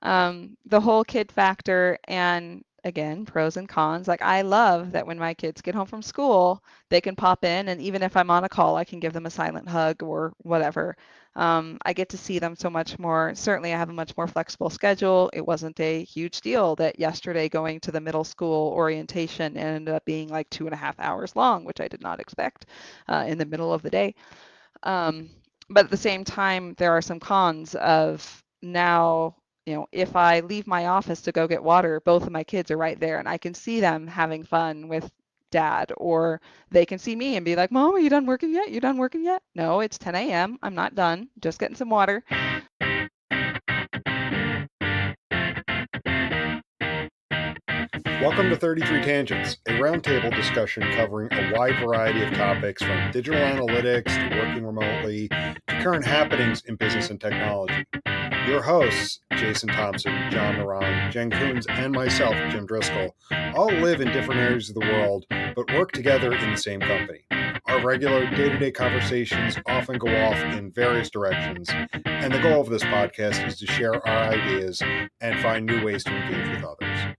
The whole kid factor, and again, pros and cons. Like, I love that when my kids get home from school, they can pop in, and even if I'm on a call, I can give them a silent hug or whatever. I get to see them so much more. Certainly, I have a much more flexible schedule. It wasn't a huge deal that yesterday going to the middle school orientation ended up being like 2.5 hours long, which I did not expect in the middle of the day. Um, but at the same time, there are some cons of now, if I leave my office to go get water, both of my kids are right there and I can see them having fun with dad, or they can see me and be like, Mom, are you done working yet? You done working yet? No, it's 10 a.m. I'm not done. Just getting some water. Welcome to 33 Tangents, a roundtable discussion covering a wide variety of topics from digital analytics to working remotely to current happenings in business and technology. Your hosts, Jason Thompson, John Naran, Jen Coons, and myself, Jim Driscoll, all live in different areas of the world but work together in the same company. Our regular day-to-day conversations often go off in various directions, and the goal of this podcast is to share our ideas and find new ways to engage with others.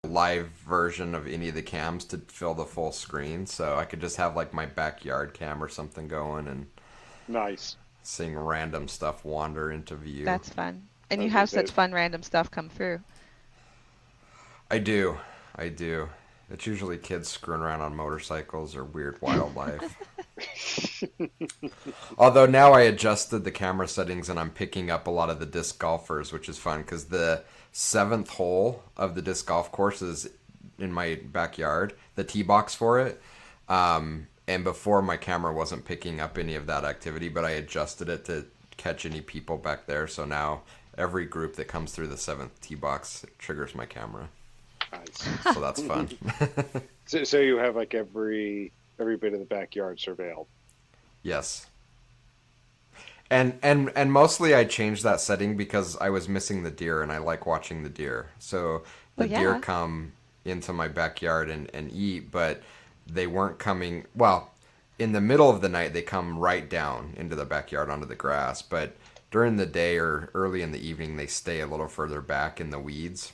Live version of any of the cams to fill the full screen, so I could just have like my backyard cam or something going and Nice. seeing random stuff wander into view. That's fun. And I you was gonna have say, such fun random stuff come through. I do. I do. It's usually kids screwing around on motorcycles or weird wildlife. Although now I adjusted the camera settings and I'm picking up a lot of the disc golfers, which is fun because the seventh hole of the disc golf course is in my backyard, the tee box for it. And before my camera wasn't picking up any of that activity, but I adjusted it to catch any people back there. So now every group that comes through the seventh tee box triggers my camera. nice. So that's fun. So you have like every bit of the backyard surveilled. Yes. And mostly I changed that setting because I was missing the deer and I like watching the deer. So the Well, deer yeah. come into my backyard and eat, but they weren't coming, well, in the middle of the night they come right down into the backyard onto the grass, but during the day or early in the evening they stay a little further back in the weeds.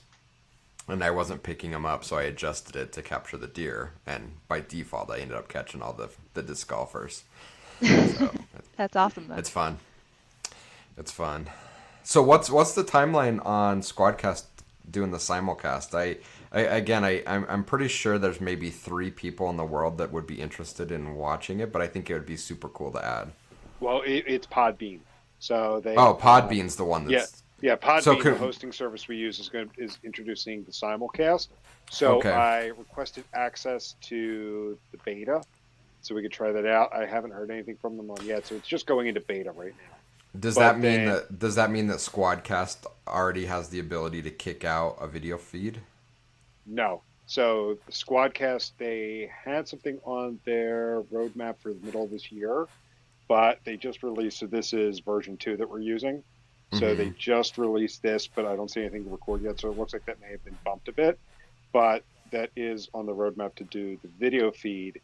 And I wasn't picking them up, so I adjusted it to capture the deer, and by default I ended up catching all the disc golfers. So That's awesome, though. it's fun. It's fun. So what's the timeline on Squadcast doing the simulcast? I'm pretty sure there's maybe 3 people in the world that would be interested in watching it, but I think it would be super cool to add. Well, it's Podbean. So they, Oh, Podbean's the one yeah, that's yeah, so Podbean, the could hosting service we use, is introducing the simulcast. So okay. I requested access to the beta, so we could try that out. I haven't heard anything from them on yet, so it's just going into beta right now. But then Does that mean that Squadcast already has the ability to kick out a video feed? no. So the Squadcast, they had something on their roadmap for the middle of this year, but they just released. So this is version 2 that we're using. So they Mm-hmm. just released this, but I don't see anything to record yet. So it looks like that may have been bumped a bit, but that is on the roadmap to do the video feed.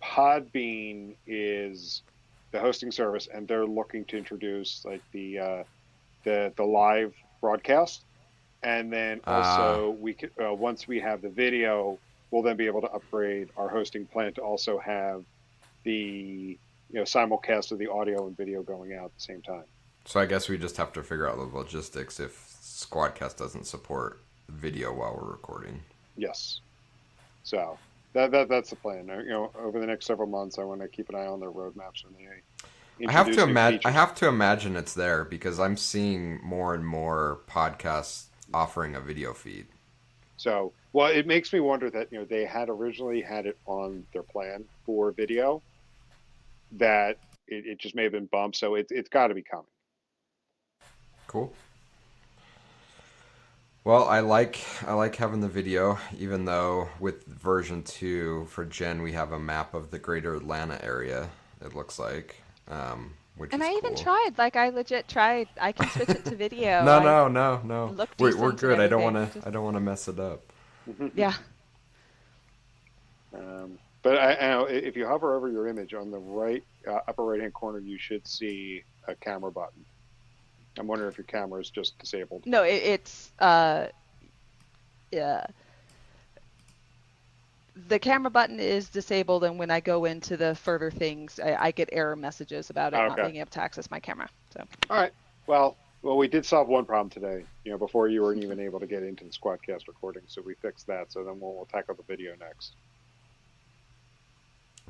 Podbean is the hosting service, and they're looking to introduce like the live broadcast, and then Uh also we could once we have the video, we'll then be able to upgrade our hosting plan to also have the simulcast of the audio and video going out at the same time. so I guess we just have to figure out the logistics if Squadcast doesn't support video while we're recording. Yes. So that's the plan. Over the next several months, I want to keep an eye on their roadmaps when they introduce new I features. have to imagine it's there because I'm seeing more and more podcasts offering a video feed. So, well, it makes me wonder that they had originally had it on their plan for video, that it just may have been bumped. So it's got to be coming. Cool. Well, I like having the video, even though with version 2 for Gen we have a map of the greater Atlanta area, it looks like, which And is I even cool. tried, like, I legit tried. I can switch it to video. No, I no, no, no. look We're decent and good. everything. I don't want to mess it up. Yeah. um, But I know if you hover over your image on the right upper right hand corner, you should see a camera button. I'm wondering if your camera is just disabled. No, it's yeah. The camera button is disabled, and when I go into the further things, I get error messages about it not Okay. being able to access my camera. So All right. Well, we did solve one problem today. Before you weren't even able to get into the Squadcast recording, so we fixed that. So then we'll tackle the video next.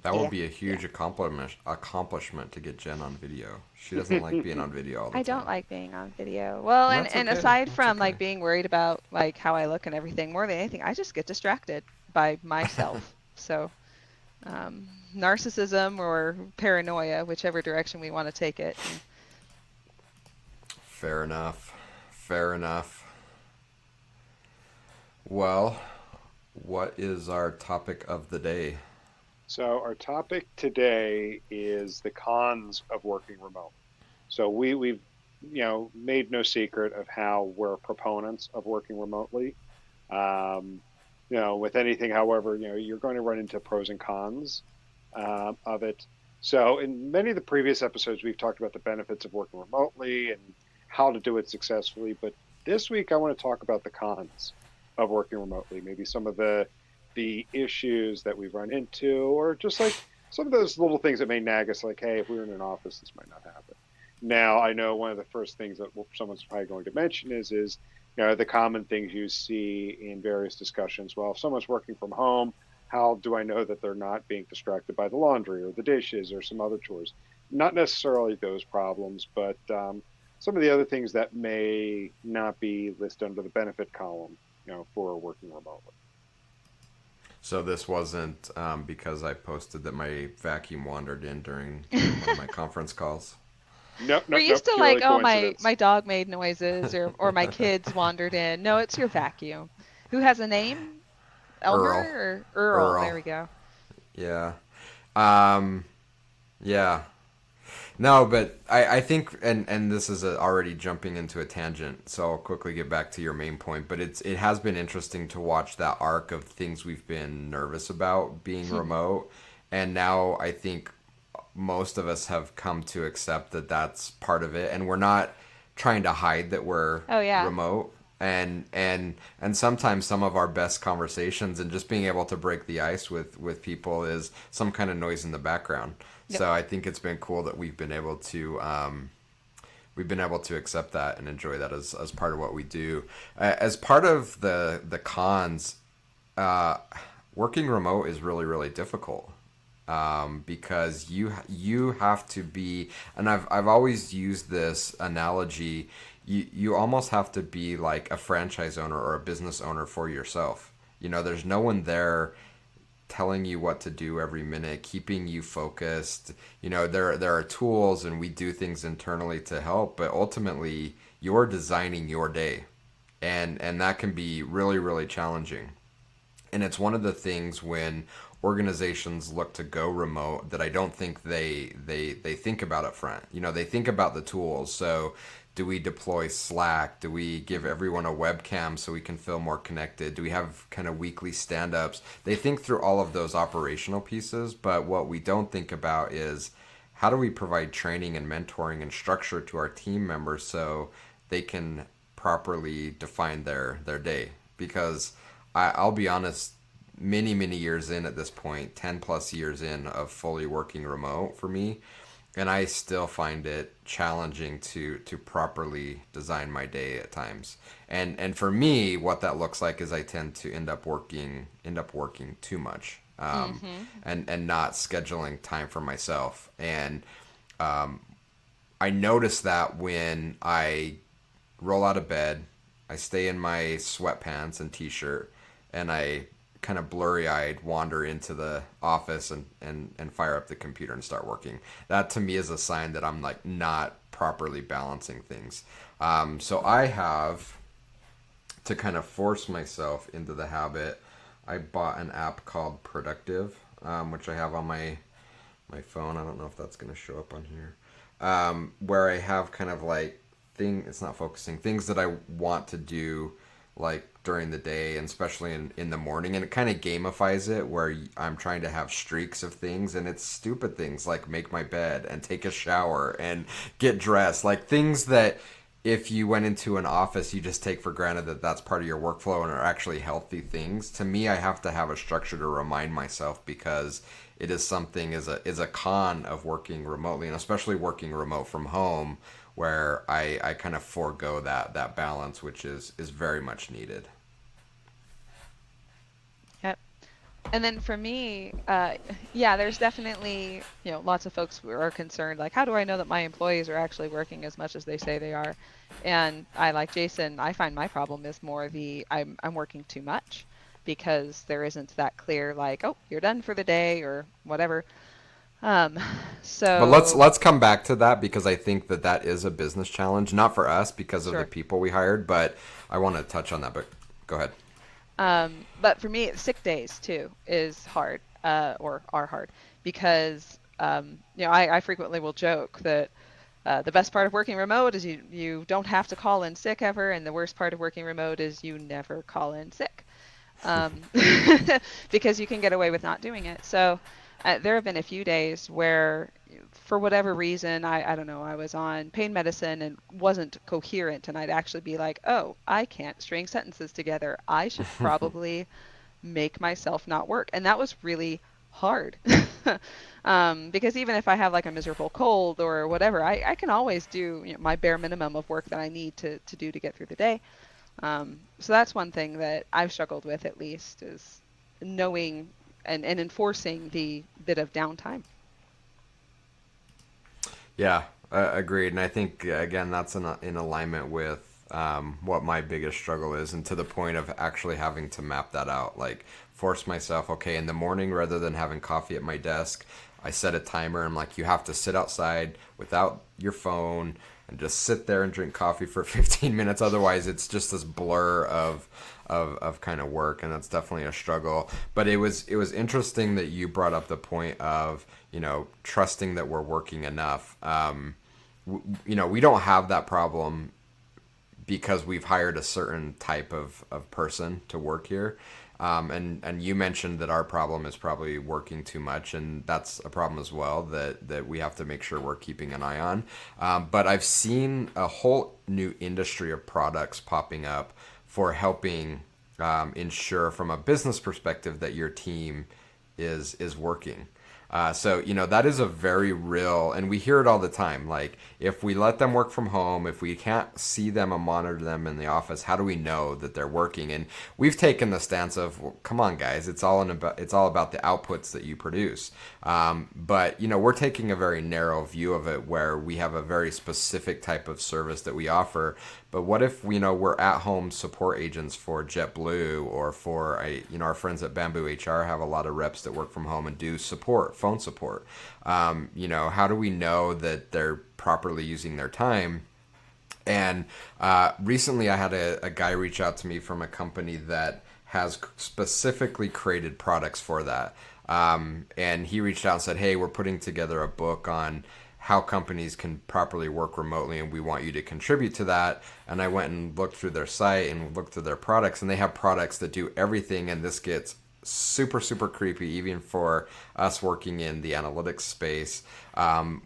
That would yeah, be a huge accomplishment to get Jen on video. She doesn't like being on video all the I time. don't like being on video. Well, And and that's and okay. aside That's from okay. like being worried about like how I look and everything, more than anything, I just get distracted by myself. So narcissism or paranoia, whichever direction we want to take it. Fair enough. Fair enough. Well, what is our topic of the day? So our topic today is the cons of working remote. So we've made no secret of how we're proponents of working remotely. Um, with anything, however, you're going to run into pros and cons of it. So in many of the previous episodes, we've talked about the benefits of working remotely and how to do it successfully. But this week, I want to talk about the cons of working remotely. Maybe some of the issues that we've run into, or just like some of those little things that may nag us, like, hey, if we were in an office, this might not happen. Now, I know one of the first things that someone's probably going to mention is the common things you see in various discussions. Well, if someone's working from home, how do I know that they're not being distracted by the laundry or the dishes or some other chores? Not necessarily those problems, but some of the other things that may not be listed under the benefit column, for working remotely. So this wasn't because I posted that my vacuum wandered in during one of my conference calls. Nope, We're nope, used nope. to like, Purely oh, my coincidence. my dog made noises or my kids wandered in. No, it's your vacuum. Who has a name? Elmer Earl. or Earl? There Earl. we go. Yeah. Um, yeah. No, but I think, and this is already jumping into a tangent, so I'll quickly get back to your main point. But it has been interesting to watch that arc of things we've been nervous about being remote, and now I think most of us have come to accept that that's part of it, and we're not trying to hide that we're Oh yeah. remote. And sometimes some of our best conversations and just being able to break the ice with people is some kind of noise in the background. Yep. So I think it's been cool that we've been able to accept that and enjoy that as part of what we do. As part of the cons, working remote is really really difficult because you have to be, and I've always used this analogy. You almost have to be like a franchise owner or a business owner for yourself. There's no one there telling you what to do every minute, keeping you focused. There are tools and we do things internally to help, but ultimately you're designing your day. And that can be really, really challenging. And it's one of the things when organizations look to go remote that I don't think they think about up front. They think about the tools. So do we deploy Slack? Do we give everyone a webcam so we can feel more connected? Do we have kind of weekly stand-ups? They think through all of those operational pieces, but what we don't think about is how do we provide training and mentoring and structure to our team members so they can properly define their day? Because I'll be honest, many, many years in at this point, 10 plus years in of fully working remote for me, and I still find it challenging to properly design my day at times. And for me, what that looks like is I tend to end up working too much, and not scheduling time for myself. And I notice that when I roll out of bed, I stay in my sweatpants and t-shirt, and I kind of blurry-eyed wander into the office and fire up the computer and start working. That to me is a sign that I'm like not properly balancing things. So I have to kind of force myself into the habit. I bought an app called Productive, which I have on my phone. I don't know if that's going to show up on here. Where I have kind of like it's not focusing, things that I want to do like during the day, and especially in the morning, and it kind of gamifies it where I'm trying to have streaks of things, and it's stupid things like make my bed and take a shower and get dressed, like things that if you went into an office you just take for granted that that's part of your workflow and are actually healthy things. To me, I have to have a structure to remind myself, because it is something, is a con of working remotely, and especially working remote from home, where I kind of forego that balance, which is very much needed. Yep. And then for me, yeah, there's definitely, lots of folks who are concerned, like, how do I know that my employees are actually working as much as they say they are? And I, like Jason, I find my problem is more I'm working too much, because there isn't that clear, like, oh, you're done for the day or whatever. Um, But let's so let's come back to that, because I think that is a business challenge, not for us because of the sure. people we hired, but I want to touch on that. But go ahead. But for me, sick days too is hard, or are hard, because I frequently will joke that the best part of working remote is you don't have to call in sick ever, and the worst part of working remote is you never call in sick, um, because you can get away with not doing it. So there have been a few days where, for whatever reason, I don't know, I was on pain medicine and wasn't coherent, and I'd actually be like, oh, I can't string sentences together. I should probably make myself not work. And that was really hard. Because even if I have like a miserable cold or whatever, I can always do, my bare minimum of work that I need to do to get through the day. So that's one thing that I've struggled with, at least, is knowing and enforcing the bit of downtime. Yeah, agreed. And I think, again, that's in alignment with what my biggest struggle is, and to the point of actually having to map that out. Like, force myself, okay, in the morning, rather than having coffee at my desk, I set a timer. I'm like, you have to sit outside without your phone and just sit there and drink coffee for 15 minutes. Otherwise, it's just this blur of kind of work, and that's definitely a struggle. But it was interesting that you brought up the point of, trusting that we're working enough. We don't have that problem because we've hired a certain type of person to work here. And you mentioned that our problem is probably working too much, and that's a problem as well that we have to make sure we're keeping an eye on. But I've seen a whole new industry of products popping up for helping ensure, from a business perspective, that your team is working. So, that is a very real, and we hear it all the time. Like, if we let them work from home, if we can't see them and monitor them in the office, how do we know that they're working? And we've taken the stance of, well, come on, guys, it's all about the outputs that you produce. But we're taking a very narrow view of it, where we have a very specific type of service that we offer. But what if we're at-home support agents for JetBlue, or for our friends at Bamboo HR have a lot of reps that work from home and do support, phone support. How do we know that they're properly using their time? And recently, I had a guy reach out to me from a company that has specifically created products for that. And he reached out and said, "Hey, we're putting together a book on how companies can properly work remotely, and we want you to contribute to that." And I went and looked through their site and looked through their products, and they have products that do everything. And this gets super, super creepy, even for us working in the analytics space,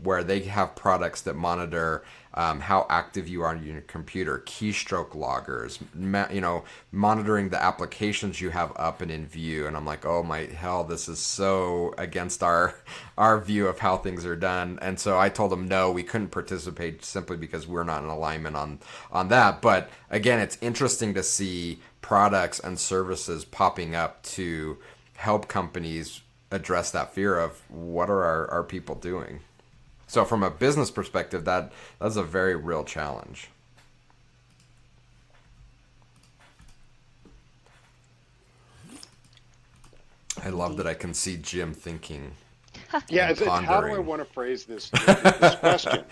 where they have products that monitor how active you are on your computer, keystroke loggers, monitoring the applications you have up and in view. And I'm like, oh my hell, this is so against our view of how things are done. And so I told them, no, we couldn't participate, simply because we're not in alignment on that. But again, it's interesting to see products and services popping up to help companies address that fear of, what are our people doing? So from a business perspective, that's a very real challenge. I love that I can see Jim thinking Yeah, and it's how do I pondering. want to phrase this question?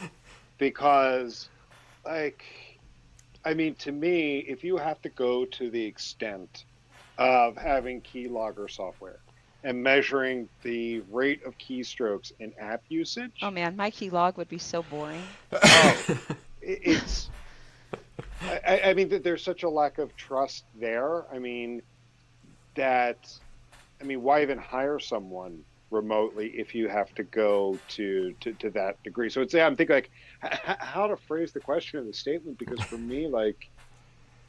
Because, like, I mean, to me, if you have to go to the extent of having keylogger software and measuring the rate of keystrokes in app Oh usage, man, my key log would be so boring. oh, it's I mean, there's such a lack of trust there. That I mean, why even hire someone remotely if you have to go to that degree? So it's, yeah, I'm thinking like how to phrase the question in the statement, because for me, like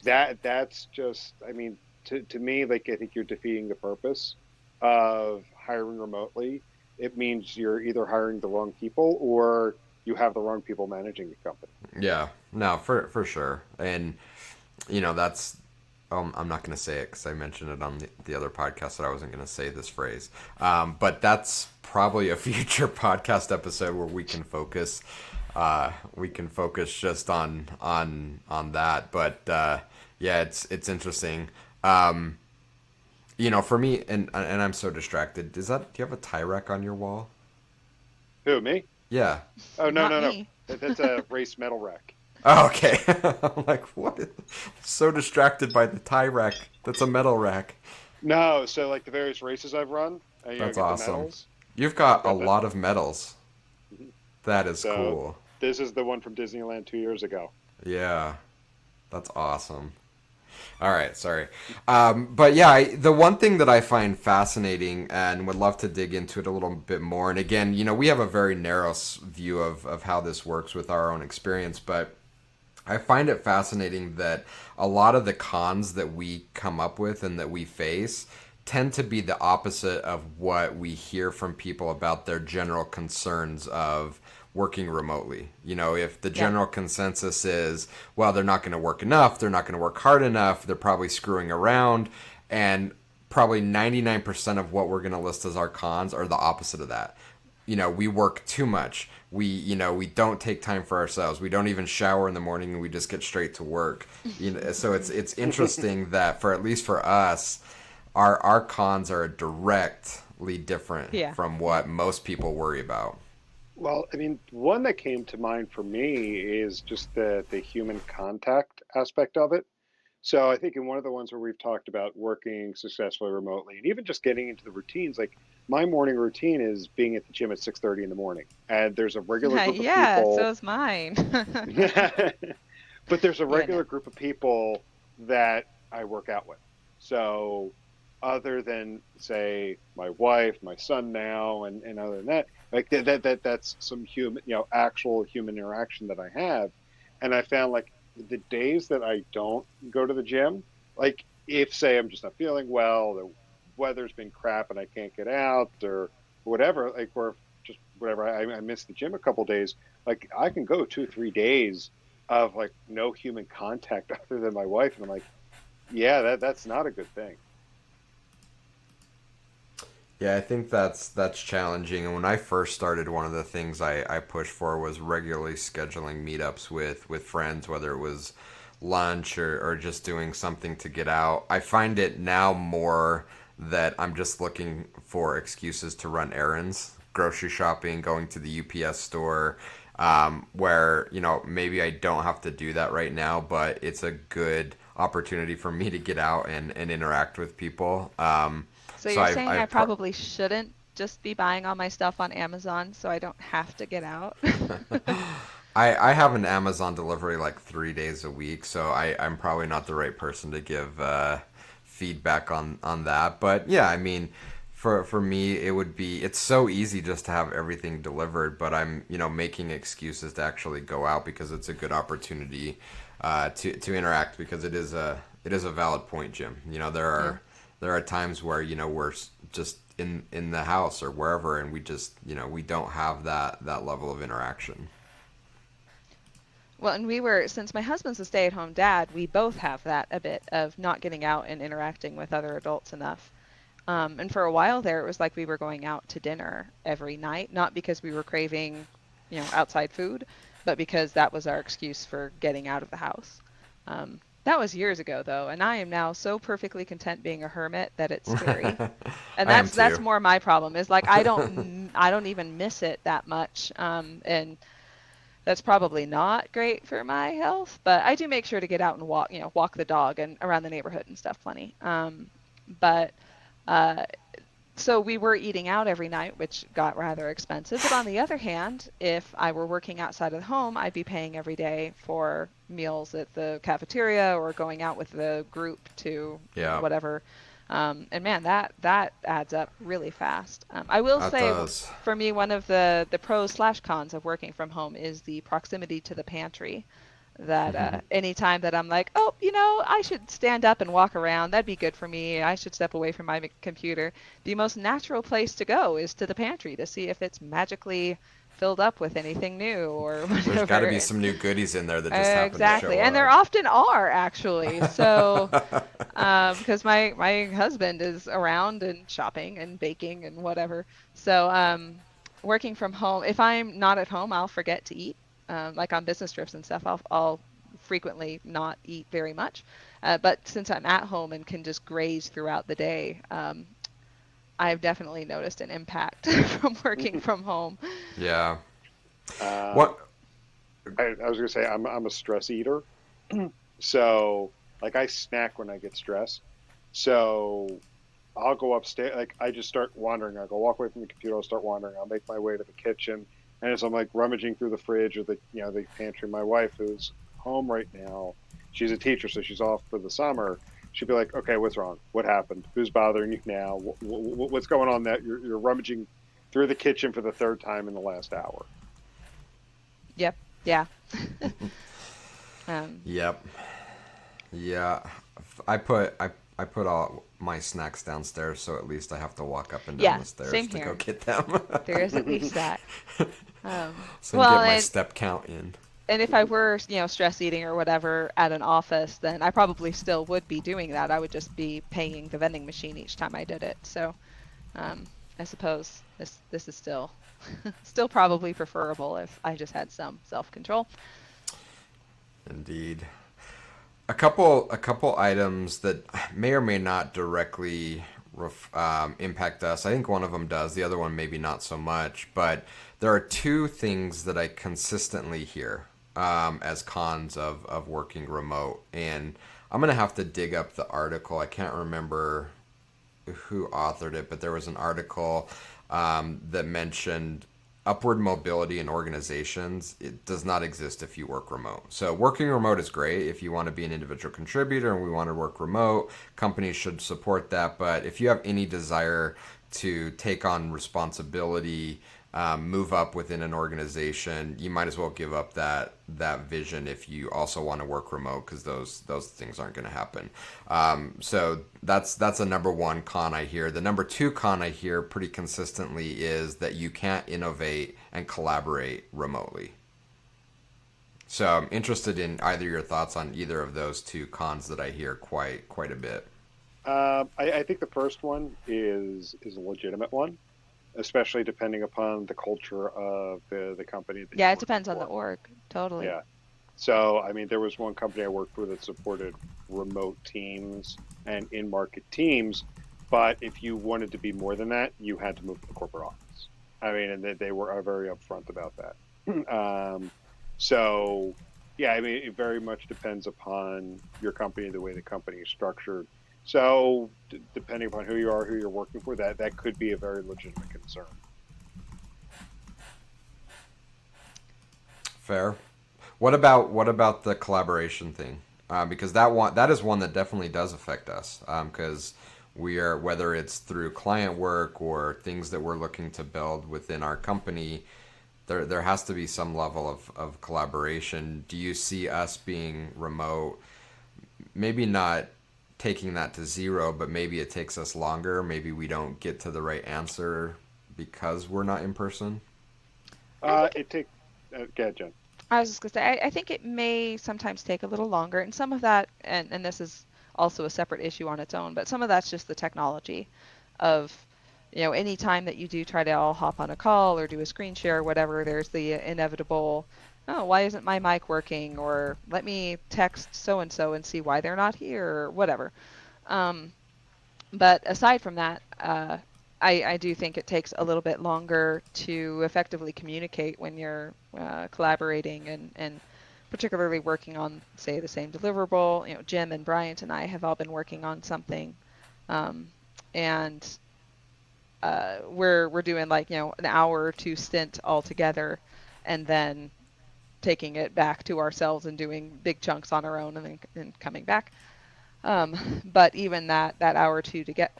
that's just, I mean, to me, like I think you're defeating the purpose of hiring remotely. It means you're either hiring the wrong people or you have the wrong people managing the company. Yeah, no, for sure. And that's I'm not going to say it because I mentioned it on the other podcast that I wasn't going to say this phrase. But that's probably a future podcast episode where we can focus just on that. But yeah, it's interesting. For me, and I'm so distracted. Do you have a tie rack on your wall? Who, me? Yeah. Oh, no, Not no, no. me. That's a race metal rack. Oh, okay. I'm like, what? So distracted by the tie rack. That's a metal rack. No, so like the various races I've run, That's get the awesome. medals. You've I've got a got that. lot of medals. Mhm. That is So cool. this is the one from Disneyland 2 years ago. Yeah, that's awesome. All right, sorry. But yeah, the one thing that I find fascinating and would love to dig into it a little bit more, and again, we have a very narrow view of how this works with our own experience, but I find it fascinating that a lot of the cons that we come up with and that we face tend to be the opposite of what we hear from people about their general concerns of working remotely. If the Yeah. general consensus is, well, they're not going to work enough, they're not going to work hard enough, they're probably screwing around, and probably 99% of what we're going to list as our cons are the opposite of that. We work too much. We don't take time for ourselves. We don't even shower in the morning and we just get straight to work. So it's interesting that for at least for us, our cons are directly different Yeah. from what most people worry about. Well, I mean, one that came to mind for me is just the human contact aspect of it. So I think in one of the ones where we've talked about working successfully remotely and even just getting into the routines, like my morning routine is being at the gym at 6:30 in the morning, and there's a regular group of Yeah, so people. is mine. But there's a Yeah, no. regular group of people that I work out with. So other than say my wife, my son now, and other than that, like that's some human, actual human interaction that I have. And I found like the days that I don't go to the gym, like if say I'm just not feeling well, the weather's been crap and I can't get out or whatever, like or just whatever, I miss the gym a couple days, like I can go 2 3 days of like no human contact other than my wife, and I'm like, yeah, that's not a good thing. Yeah, I think that's challenging. And when I first started, one of the things I pushed for was regularly scheduling meetups with friends, whether it was lunch or just doing something to get out. I find it now more that I'm just looking for excuses to run errands, grocery shopping, going to the UPS store, where, maybe I don't have to do that right now, but it's a good opportunity for me to get out and interact with people. So So you're I've, saying I I've par- probably shouldn't just be buying all my stuff on Amazon so I don't have to get out? I have an Amazon delivery like 3 days a week, so I'm probably not the right person to give feedback on that. But yeah, I mean, for me, it's so easy just to have everything delivered, but I'm making excuses to actually go out because it's a good opportunity to interact because it is a valid point, Jim. Yeah. There are times where we're just in the house or wherever, and we just we don't have that level of interaction. Well, and since my husband's a stay-at-home dad, we both have that a bit of not getting out and interacting with other adults enough. And for a while there, it was like we were going out to dinner every night, not because we were craving, outside food, but because that was our excuse for getting out of the house. That was years ago, though, and I am now so perfectly content being a hermit that it's scary. And I am that's too. more my problem is like I don't even miss it that much. And that's probably not great for my health, but I do make sure to get out and walk the dog and around the neighborhood and stuff plenty. But uh, So we were eating out every night, which got rather expensive. But on the other hand, if I were working outside of the home, I'd be paying every day for meals at the cafeteria or going out with the group to Yeah, whatever. And man, that adds up really fast. I will that say, does. for me, one of the pros slash cons of working from home is the proximity to the pantry. That anytime that I'm like, oh, I should stand up and walk around, that'd be good for me. I should step away from my computer. The most natural place to go is to the pantry to see if it's magically filled up with anything new or There's got to be whatever. some new goodies in there that just happen to Exactly, show and there up. often are actually. So, because my husband is around and shopping and baking and whatever. So, working from home, if I'm not at home, I'll forget to eat. Like on business trips and stuff, I'll frequently not eat very much. But since I'm at home and can just graze throughout the day, I've definitely noticed an impact from working from home. Yeah. Um, What? I was gonna say I'm a stress eater, so like I snack when I get stressed. So I'll go upstairs. Like I just start wandering. I go walk away from the computer. I'll start wandering. I'll make my way to the kitchen, and as I'm like rummaging through the fridge or the pantry, my wife who's home right now, she's a teacher, so she's off for the summer. She'd be like, "Okay, what's wrong? What happened? Who's bothering you now? What's going on? That you're rummaging through the kitchen for the third time in the last hour." Yep. Yeah. Um, Yep. Yeah. I put all my snacks downstairs, so at least I have to walk up and down yeah. the stairs Same to go here. get them. There is at least that. So I can Well, get my and step count in. if I were, stress eating or whatever at an office, then I probably still would be doing that. I would just be paying the vending machine each time I did it. So, I suppose this is still still probably preferable if I just had some self-control. Indeed. A couple items that may or may not directly impact us. I think one of them does. The other one maybe not so much. But there are two things that I consistently hear as cons of working remote, and I'm gonna have to dig up the article. I can't remember who authored it, but there was an article that mentioned upward mobility in organizations. It does not exist if you work remote. So working remote is great if you want to be an individual contributor and we want to work remote. Companies should support that. But if you have any desire to take on responsibility, move up within an organization, you might as well give up that vision if you also want to work remote, because those things aren't going to happen. So that's a number one con I hear. The number two con I hear pretty consistently is that you can't innovate and collaborate remotely. So I'm interested in either your thoughts on either of those two cons that I hear quite a bit. I think the first one is a legitimate one, especially depending upon the culture of the company that you're Yeah, it working depends on the for. org. Totally. Yeah. So, I mean, there was one company I worked for that supported remote teams and in-market teams, but if you wanted to be more than that, you had to move to the corporate office. I mean, and they were very upfront about that. So, yeah, I mean, it very much depends upon your company, the way the company is structured. So, depending upon who you are, who you're working for, that could be a very legitimate concern. Fair. What about the collaboration thing? Because that is one that definitely does affect us. Because we are, whether it's through client work or things that we're looking to build within our company, there has to be some level of collaboration. Do you see us being remote? Maybe not taking that to zero, but maybe it takes us longer. Maybe we don't get to the right answer because we're not in person. I think It take, Go ahead, Jen. I was just gonna say, I think it may sometimes take a little longer, and some of that, and this is also a separate issue on its own, but some of that's just the technology of, any time that you do try to all hop on a call or do a screen share or whatever, there's the inevitable, oh, why isn't my mic working? Or let me text so and so and see why they're not here or whatever. Um, But aside from that, I do think it takes a little bit longer to effectively communicate when you're collaborating and particularly working on, say, the same deliverable. Jim and Bryant and I have all been working on something, um, and we're doing like, an hour or two stint all together, and then taking it back to ourselves and doing big chunks on our own and then coming back. But even that hour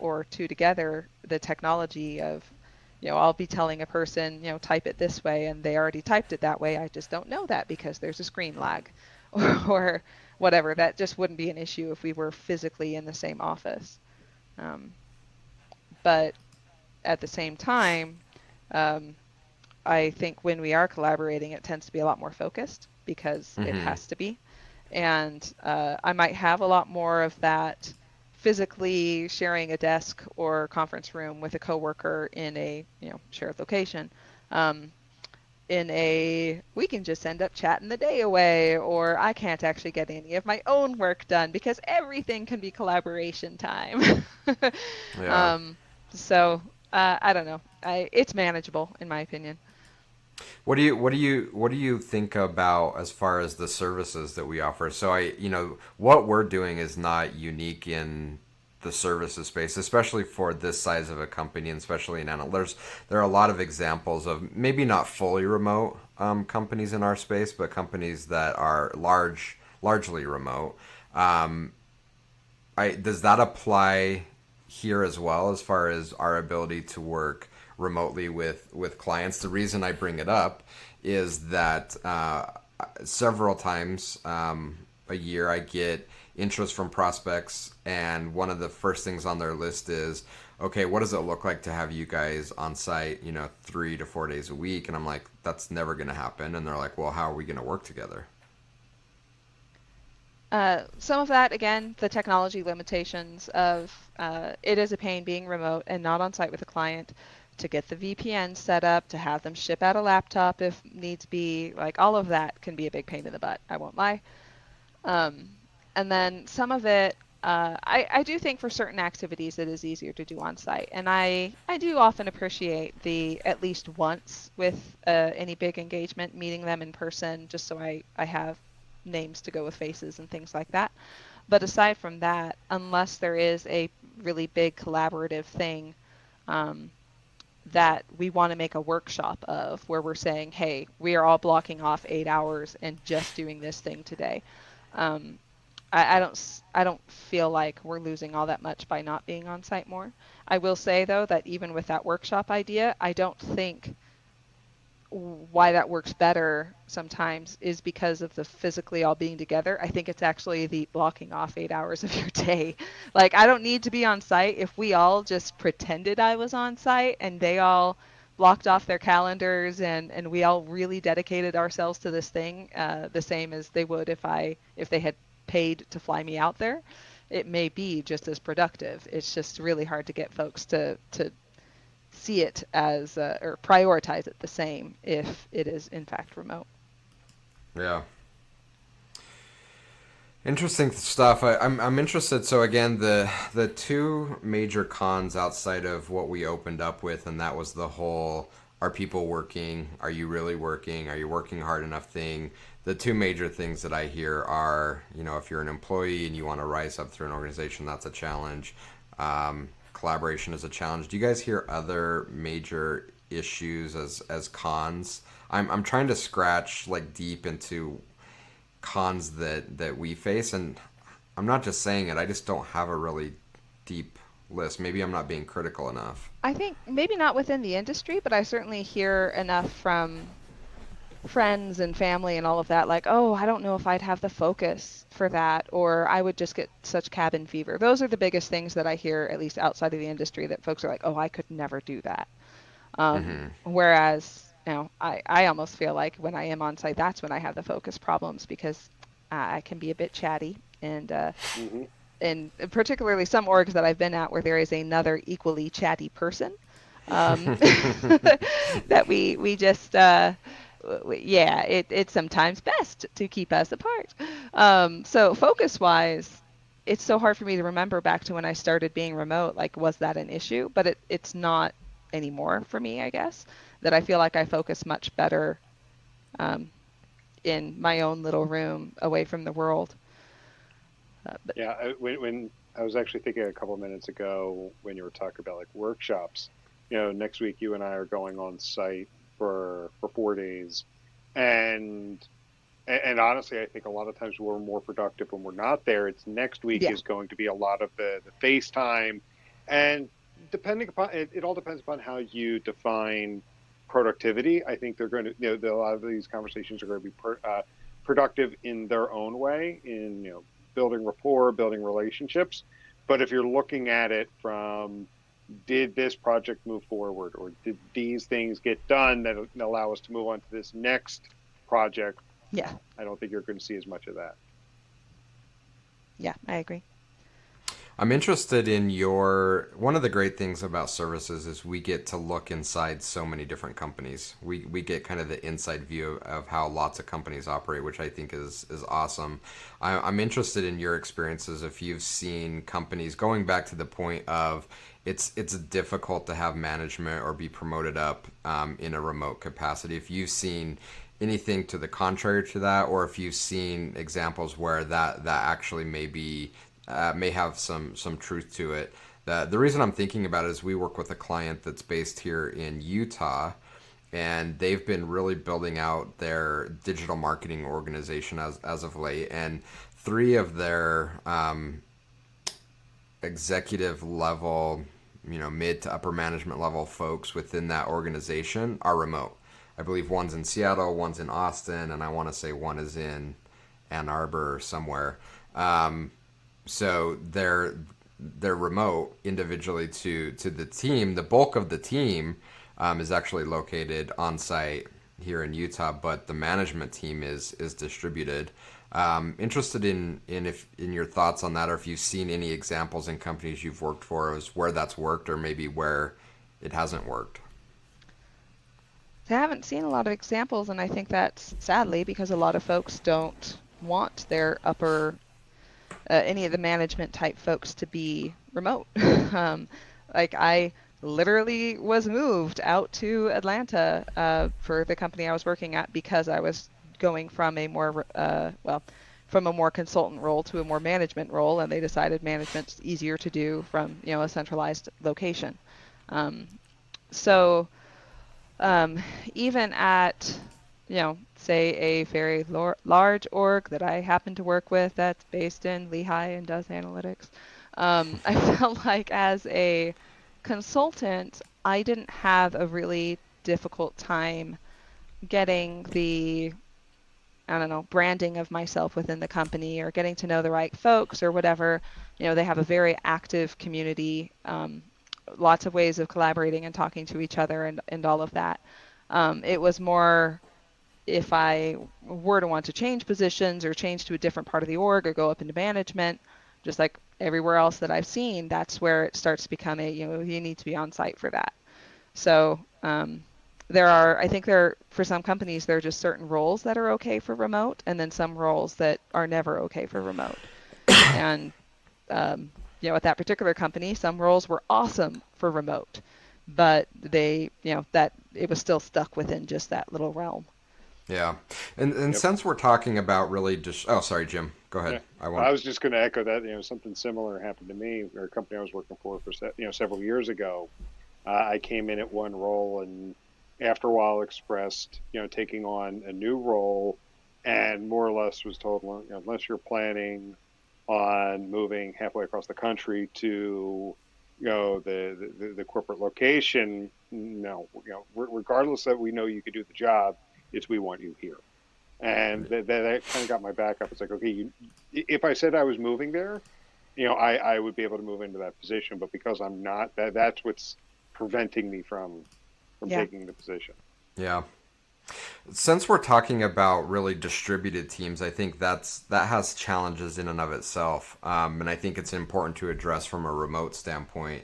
or two together, the technology of, I'll be telling a person, type it this way, and they already typed it that way. I just don't know that because there's a screen lag, or whatever. That just wouldn't be an issue if we were physically in the same office. But at the same time, I think when we are collaborating, it tends to be a lot more focused because it has to be. And I might have a lot more of that physically sharing a desk or conference room with a coworker in a shared location. We can just end up chatting the day away, or I can't actually get any of my own work done because everything can be collaboration time. Yeah. So I don't know. It's manageable in my opinion. What do you think about as far as the services that we offer? So what we're doing is not unique in the services space, especially for this size of a company, and especially in analytics. There are a lot of examples of maybe not fully remote companies in our space, but companies that are largely remote. Does that apply here as well, as far as our ability to work remotely with clients? The reason I bring it up is that several times a year I get interest from prospects, and one of the first things on their list is, okay, what does it look like to have you guys on site 3 to 4 days a week? And I'm like, that's never going to happen. And they're like, well, how are we going to work together? Some of that, again, the technology limitations of it is a pain being remote and not on site with a client, to get the VPN set up, to have them ship out a laptop if needs be. Like, all of that can be a big pain in the butt, I won't lie. And then some of it, I do think for certain activities it is easier to do on site. And I do often appreciate the at least once with any big engagement, meeting them in person, just so I have names to go with faces and things like that. But aside from that, unless there is a really big collaborative thing that we want to make a workshop of, where we're saying, hey, we are all blocking off 8 hours and just doing this thing today. I don't feel like we're losing all that much by not being on site more. I will say though that even with that workshop idea, I don't think why that works better sometimes is because of the physically all being together. I think it's actually the blocking off 8 hours of your day. Like, I don't need to be on site. If we all just pretended I was on site and they all blocked off their calendars and we all really dedicated ourselves to this thing, the same as they would if they had paid to fly me out there, it may be just as productive. It's just really hard to get folks to see it as or prioritize it the same if it is in fact remote. Yeah. Interesting stuff. I'm interested. So again, the two major cons outside of what we opened up with, and that was the whole, are people working? Are you really working? Are you working hard enough thing? The two major things that I hear are, if you're an employee and you want to rise up through an organization, that's a challenge. Collaboration is a challenge. Do you guys hear other major issues as cons? I'm trying to scratch like deep into cons that we face, and I'm not just saying it, I just don't have a really deep list. Maybe I'm not being critical enough. I think maybe not within the industry, but I certainly hear enough from friends and family and all of that, like, oh, I don't know if I'd have the focus for that, or I would just get such cabin fever. Those are the biggest things that I hear, at least outside of the industry, that folks are like, oh, I could never do that. Whereas, I almost feel like when I am on site, that's when I have the focus problems, because I can be a bit chatty, and particularly some orgs that I've been at where there is another equally chatty person, that we just it's sometimes best to keep us apart. So focus wise, it's so hard for me to remember back to when I started being remote, like, was that an issue? But it's not anymore for me, I guess, that I feel like I focus much better in my own little room away from the world. When I was actually thinking a couple of minutes ago when you were talking about like workshops, next week you and I are going on site for 4 days, and honestly, I think a lot of times we're more productive when we're not there. It's next week Yeah. is going to be a lot of the FaceTime, and depending upon it all depends upon how you define productivity. I think they're going to, a lot of these conversations are going to be productive in their own way, in building rapport, building relationships. But if you're looking at it from, did this project move forward, or did these things get done that allow us to move on to this next project? Yeah. I don't think you're going to see as much of that. Yeah, I agree. I'm interested in one of the great things about services is we get to look inside so many different companies. We get kind of the inside view of how lots of companies operate, which I think is awesome. I'm interested in your experiences if you've seen companies, going back to the point of it's difficult to have management or be promoted up in a remote capacity. If you've seen anything to the contrary to that, or if you've seen examples where that actually may have some truth to it. The reason I'm thinking about it is we work with a client that's based here in Utah, and they've been really building out their digital marketing organization as of late. And 3 of their executive level, mid to upper management level folks within that organization are remote. I believe one's in Seattle, one's in Austin, and I want to say one is in Ann Arbor or somewhere. So they're remote individually to the team. The bulk of the team is actually located on site here in Utah, but the management team is distributed. Interested in your thoughts on that, or if you've seen any examples in companies you've worked for as where that's worked, or maybe where it hasn't worked. I haven't seen a lot of examples, and I think that's sadly because a lot of folks don't want their any of the management type folks to be remote. Like I literally was moved out to Atlanta for the company I was working at because I was going from a more from a more consultant role to a more management role, and they decided management's easier to do from a centralized location. So even at say a very large org that I happen to work with that's based in Lehigh and does analytics, I felt like as a consultant, I didn't have a really difficult time getting the, I don't know, branding of myself within the company or getting to know the right folks or whatever. They have a very active community, lots of ways of collaborating and talking to each other and all of that. It was more if I were to want to change positions or change to a different part of the org or go up into management, just like everywhere else that I've seen, that's where it starts to become you need to be on site for that. So I think for some companies, there are just certain roles that are okay for remote, and then some roles that are never okay for remote. And, at that particular company, some roles were awesome for remote, but that it was still stuck within just that little realm. Yeah. And since we're talking about really just, oh, sorry, Jim, go ahead. Yeah. I was just going to echo that, something similar happened to me, or a company I was working for several years ago. I came in at one role and after a while expressed, taking on a new role, and more or less was told, unless you're planning on moving halfway across the country to, the corporate location, no, regardless that we know you could do the job, it's we want you here. And that kind of got my back up. It's like, okay, if I said I was moving there, I would be able to move into that position, but because I'm not, that's what's preventing me from taking the position. Yeah. Since we're talking about really distributed teams, I think that has challenges in and of itself. And I think it's important to address from a remote standpoint,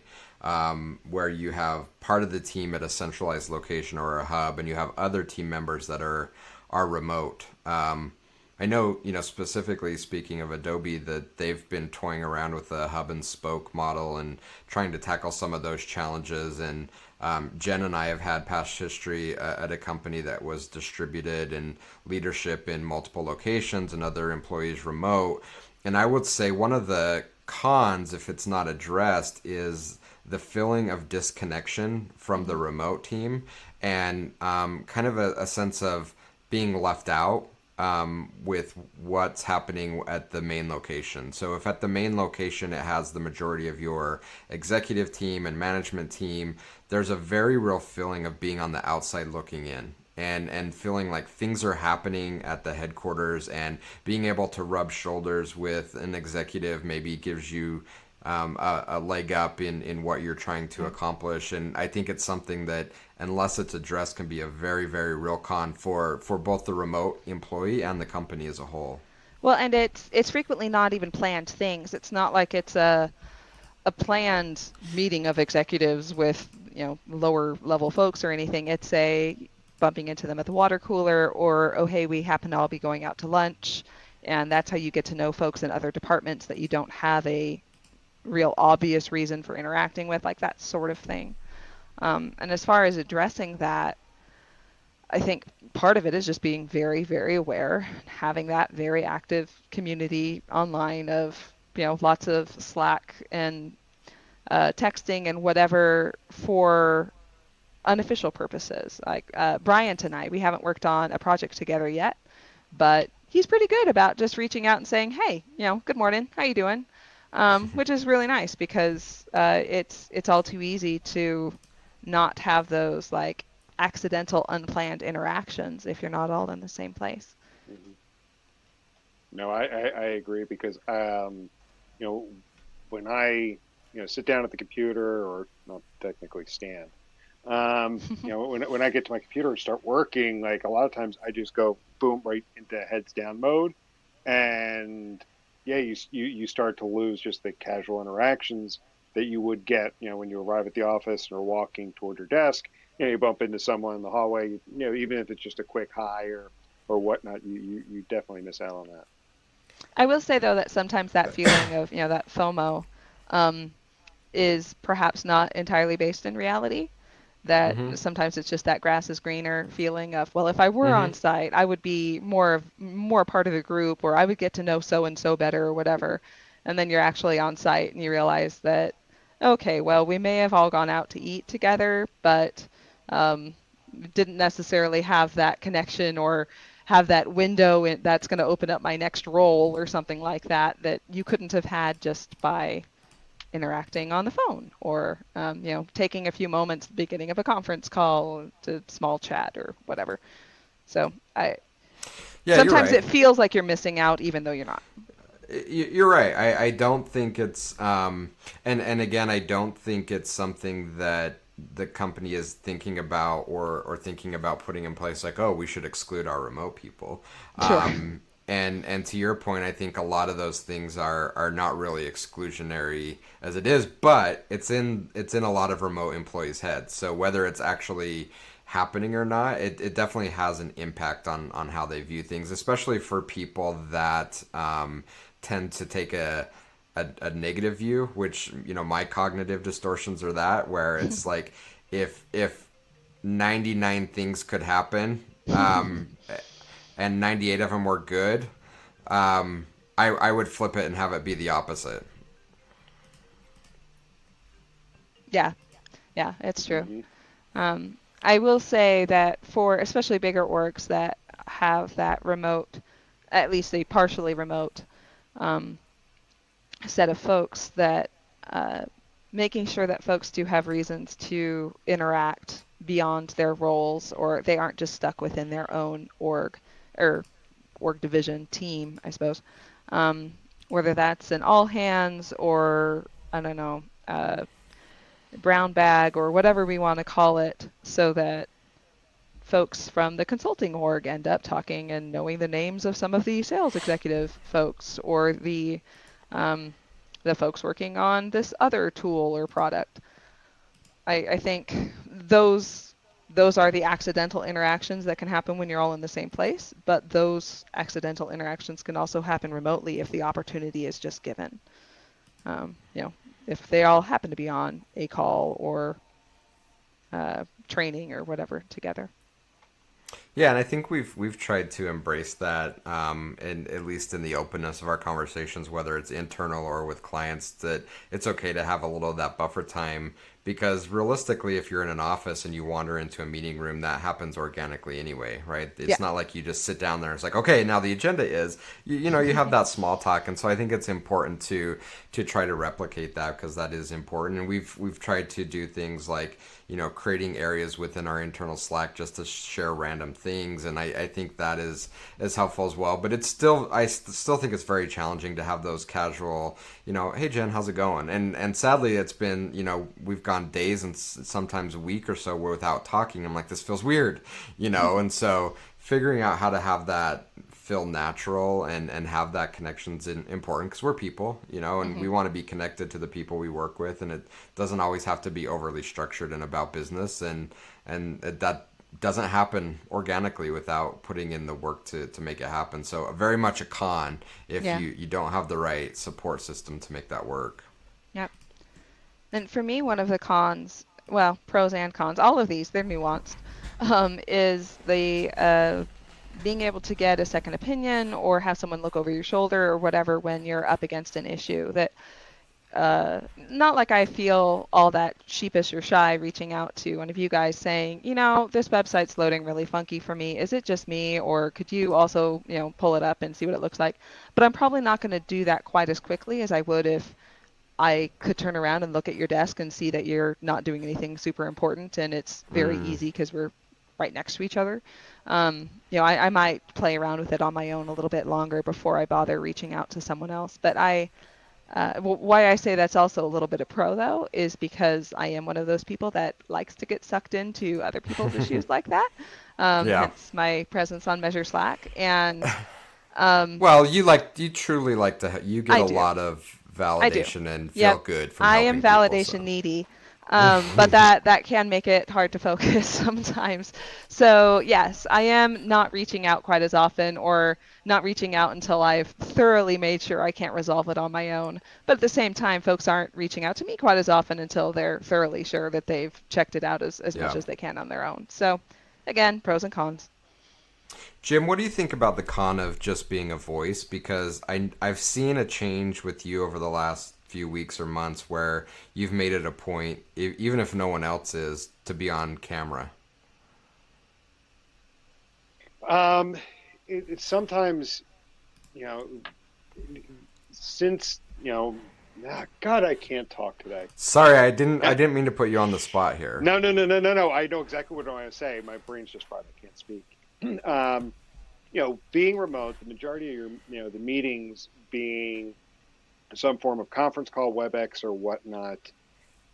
where you have part of the team at a centralized location or a hub, and you have other team members that are remote. I know, specifically speaking of Adobe, that they've been toying around with a hub and spoke model and trying to tackle some of those challenges. And Jen and I have had past history at a company that was distributed and leadership in multiple locations and other employees remote. And I would say one of the cons, if it's not addressed, is the feeling of disconnection from the remote team, and kind of a sense of being left out with what's happening at the main location. So if at the main location it has the majority of your executive team and management team, there's a very real feeling of being on the outside looking in. And feeling like things are happening at the headquarters, and being able to rub shoulders with an executive maybe gives you a leg up in what you're trying to accomplish. And I think it's something that, unless it's addressed, can be a very, very real con for both the remote employee and the company as a whole. Well, and it's frequently not even planned things. It's not like it's a planned meeting of executives with, lower level folks or anything. It's a bumping into them at the water cooler, or, oh, hey, we happen to all be going out to lunch. And that's how you get to know folks in other departments that you don't have a real obvious reason for interacting with, like that sort of thing. And as far as addressing that, I think part of it is just being very, very aware, having that very active community online of, lots of Slack and texting and whatever for unofficial purposes. Like Bryant and I, we haven't worked on a project together yet, but he's pretty good about just reaching out and saying, hey, good morning, how you doing? Which is really nice, because it's all too easy to not have those like accidental, unplanned interactions if you're not all in the same place. Mm-hmm. No, I agree, because when I sit down at the computer, or not technically stand, when I get to my computer and start working, like a lot of times I just go boom right into heads down mode, and you start to lose just the casual interactions that you would get, when you arrive at the office or walking toward your desk. You bump into someone in the hallway, even if it's just a quick hi or whatnot, you definitely miss out on that. I will say, though, that sometimes that feeling of, that FOMO is perhaps not entirely based in reality. That sometimes it's just that grass is greener feeling of, well, if I were on site, I would be more part of the group, or I would get to know so and so better, or whatever. And then you're actually on site and you realize that, okay, well, we may have all gone out to eat together, but didn't necessarily have that connection or have that window that's going to open up my next role or something like that you couldn't have had just by interacting on the phone, or taking a few moments at the beginning of a conference call to small chat or whatever. So sometimes it feels like you're missing out even though you're not. You're right. I don't think it's and again, I don't think it's something that the company is thinking about or thinking about putting in place, like, oh, we should exclude our remote people. Sure. And to your point, I think a lot of those things are not really exclusionary as it is, but it's in a lot of remote employees' heads. So whether it's actually happening or not, it definitely has an impact on how they view things, especially for people that tend to take a negative view, which, my cognitive distortions are that, where it's like if 99 things could happen, and 98 of them were good, I would flip it and have it be the opposite. Yeah, it's true. I will say that for especially bigger orgs that have that remote, at least a partially remote set of folks, that making sure that folks do have reasons to interact beyond their roles, or they aren't just stuck within their own org or org division team, I suppose. Whether that's an all hands or, I don't know, brown bag or whatever we want to call it, so that folks from the consulting org end up talking and knowing the names of some of the sales executive folks, or the folks working on this other tool or product. I think those are the accidental interactions that can happen when you're all in the same place, but those accidental interactions can also happen remotely if the opportunity is just given. If they all happen to be on a call or training or whatever together. Yeah, and I think we've tried to embrace that, and at least in the openness of our conversations, whether it's internal or with clients, that it's okay to have a little of that buffer time. Because realistically, if you're in an office and you wander into a meeting room, that happens organically anyway, right? Yeah. It's not like you just sit down there and it's like, okay, now the agenda is, you have that small talk, and so I think it's important to try to replicate that because that is important. And we've tried to do things like creating areas within our internal Slack just to share random things, and I think that is helpful as well. But I still think it's very challenging to have those casual, hey Jen, how's it going? And sadly, it's been we've gone days and sometimes a week or so without talking. I'm like, this feels weird, and so figuring out how to have that feel natural and have that connection's important because we're people, and we want to be connected to the people we work with, and it doesn't always have to be overly structured and about business, and that doesn't happen organically without putting in the work to make it happen. So very much a con if you don't have the right support system to make that work. Yep. And for me, one of the cons, well, pros and cons, all of these, they're nuanced, is the being able to get a second opinion or have someone look over your shoulder or whatever when you're up against an issue that not like I feel all that sheepish or shy reaching out to one of you guys saying, this website's loading really funky for me. Is it just me, or could you also, pull it up and see what it looks like? But I'm probably not going to do that quite as quickly as I would if I could turn around and look at your desk and see that you're not doing anything super important and it's very easy because we're right next to each other. I might play around with it on my own a little bit longer before I bother reaching out to someone else. But why I say that's also a little bit of pro, though, is because I am one of those people that likes to get sucked into other people's issues like that. Hence my presence on Measure Slack. And well, you truly like to you get a lot of validation and feel good from helping people. I am validation needy. But that can make it hard to focus sometimes. So yes, I am not reaching out quite as often, or not reaching out until I've thoroughly made sure I can't resolve it on my own. But at the same time, folks aren't reaching out to me quite as often until they're thoroughly sure that they've checked it out as much as they can on their own. So again, pros and cons. Jim, what do you think about the con of just being a voice? Because I've seen a change with you over the last few weeks or months where you've made it a point, even if no one else is, to be on camera. It's sometimes, since, God, I can't talk today. Sorry, I didn't mean to put you on the spot here. No. I know exactly what I want to say. My brain's just fried. I can't speak. Being remote, the majority of your, the meetings being some form of conference call, WebEx or whatnot,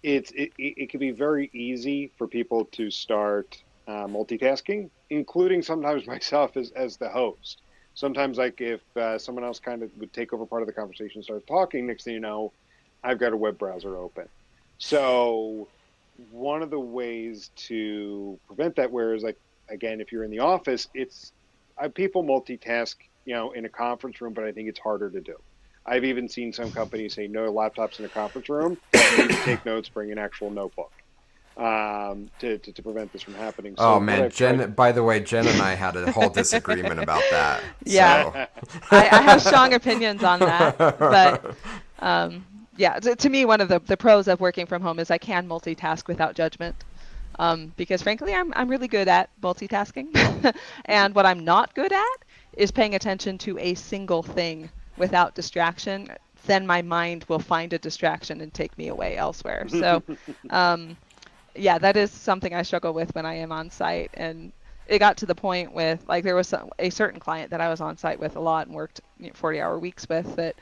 it can be very easy for people to start multitasking, including sometimes myself as the host. Sometimes, like if someone else kind of would take over part of the conversation and start talking, next thing you know, I've got a web browser open. So one of the ways to prevent that, whereas like, again, if you're in the office, people multitask, in a conference room, but I think it's harder to do. I've even seen some companies say no laptops in a conference room. You need to take notes, bring an actual notebook to prevent this from happening. So man, by the way, Jen and I had a whole disagreement about that. Yeah, so. I have strong opinions on that. But to me, one of the pros of working from home is I can multitask without judgment. Because frankly, I'm really good at multitasking. And what I'm not good at is paying attention to a single thing without distraction. Then my mind will find a distraction and take me away elsewhere. So, that is something I struggle with when I am on site. And it got to the point with, like, there was a certain client that I was on site with a lot and worked 40-hour weeks with, that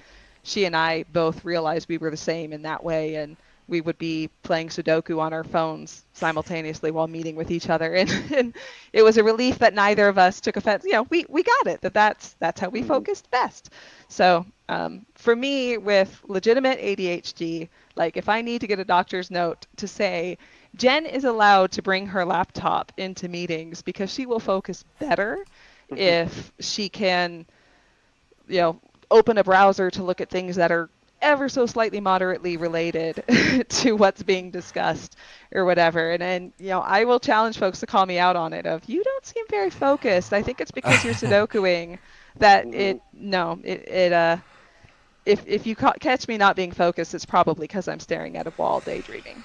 she and I both realized we were the same in that way. And we would be playing Sudoku on our phones simultaneously while meeting with each other. And it was a relief that neither of us took offense. We got it, that's how we focused best. So for me, with legitimate ADHD, like if I need to get a doctor's note to say, Jen is allowed to bring her laptop into meetings because she will focus better if she can, open a browser to look at things that are ever so slightly moderately related to what's being discussed or whatever. And I will challenge folks to call me out on it of, you don't seem very focused. I think it's because you're Sudokuing that if you catch me not being focused, it's probably because I'm staring at a wall daydreaming.